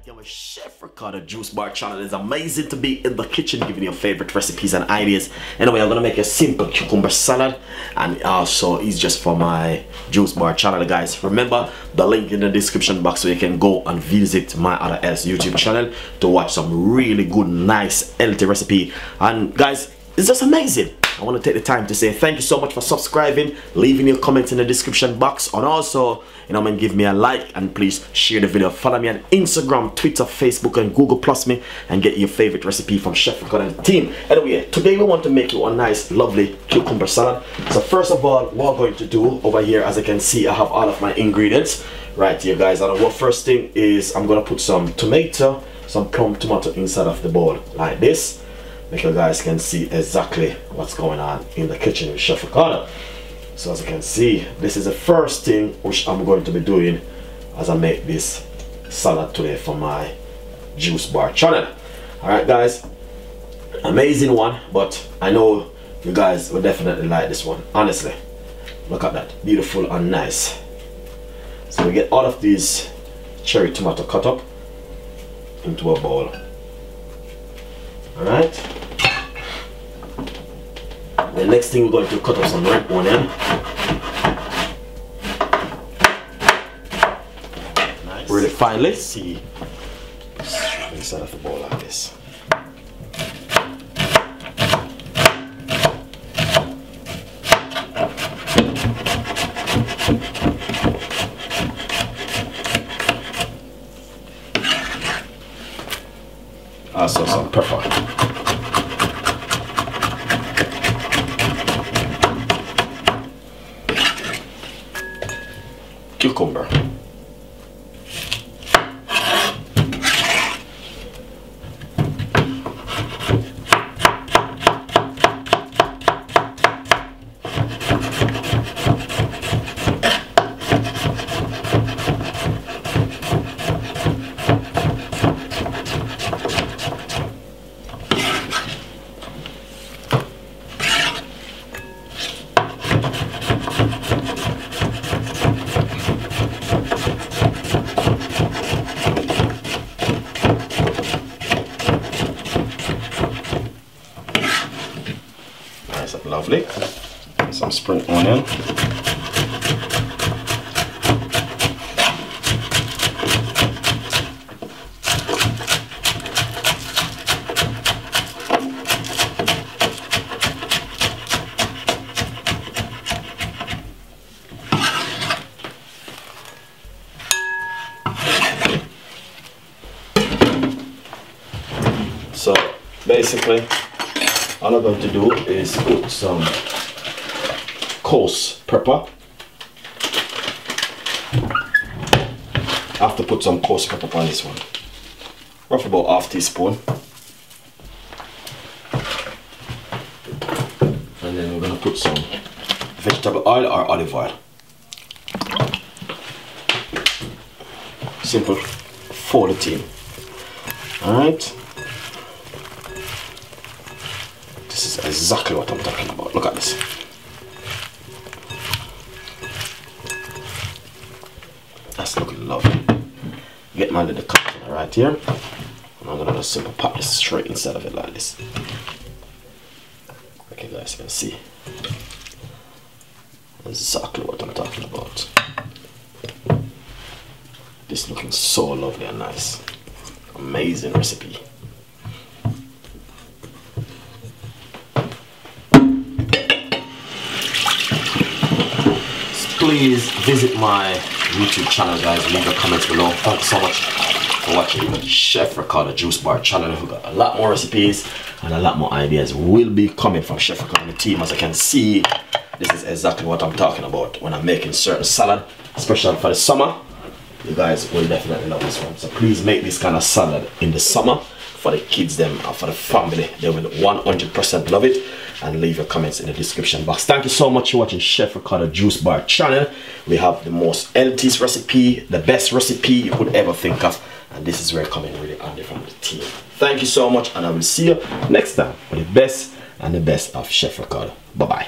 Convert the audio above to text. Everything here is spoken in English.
Again with Chef Ricardo Juice Bar channel. It's amazing to be in the kitchen giving you your favorite recipes and ideas. Anyway, I'm gonna make a simple cucumber salad, and also it's just for my Juice Bar channel, guys. Remember the link in the description box so you can go and visit my other YouTube channel to watch some really good, nice, healthy recipe. And guys, it's just amazing. I want to take the time to say thank you so much for subscribing, leaving your comments in the description box, and also, you know, man, give me a like and please share the video. Follow me on Instagram, Twitter, Facebook, and Google Plus me, and get your favorite recipe from Chef Ricardo and the team. Anyway, today we want to make you a nice, lovely cucumber salad. So first of all, what I'm going to do over here, as you can see, I have all of my ingredients right here, guys. And what first thing is I'm gonna put some tomato, some plum tomato inside of the bowl like this. Make you guys can see exactly what's going on in the kitchen with Chef Ricardo. So as you can see, this is the first thing which I'm going to be doing as I make this salad today for my Juice Bar channel. Alright guys, amazing one, but I know you guys will definitely like this one. Honestly, look at that, beautiful and nice. So we get all of these cherry tomato cut up into a bowl. Alright, the next thing we're going to cut up some red onion. Nice. Really finely. See inside of the bowl like this. Also some pepper. Cucumber. Lovely. Some spring onion. So basically, all I'm going to do is put some coarse pepper. I have to put some coarse pepper on this one. Roughly about half teaspoon. And then we're going to put some vegetable oil or olive oil. Simple, fold it in. Alright. This is exactly what I'm talking about. Look at this. That's looking lovely. Get my little container right here. And I'm gonna just simply pop this straight inside of it like this. Okay guys, you can see exactly what I'm talking about. This looking so lovely and nice. Amazing recipe. Please visit my YouTube channel, guys. Leave your comments below. Thanks so much for watching the Chef Ricardo Juice Bar channel. We've got a lot more recipes and a lot more ideas will be coming from Chef Ricardo and the team. As I can see, this is exactly what I'm talking about when I'm making certain salad, especially for the summer. You guys will definitely love this one. So please make this kind of salad in the summer for the kids, them, and for the family. They will 100% love it. And leave your comments in the description box. Thank you so much for watching Chef Ricardo Juice Bar channel. We have the most healthiest recipe, the best recipe you could ever think of, and this is where it coming really handy from the team. Thank you so much, and I will see you next time with the best and the best of Chef Ricardo. Bye bye.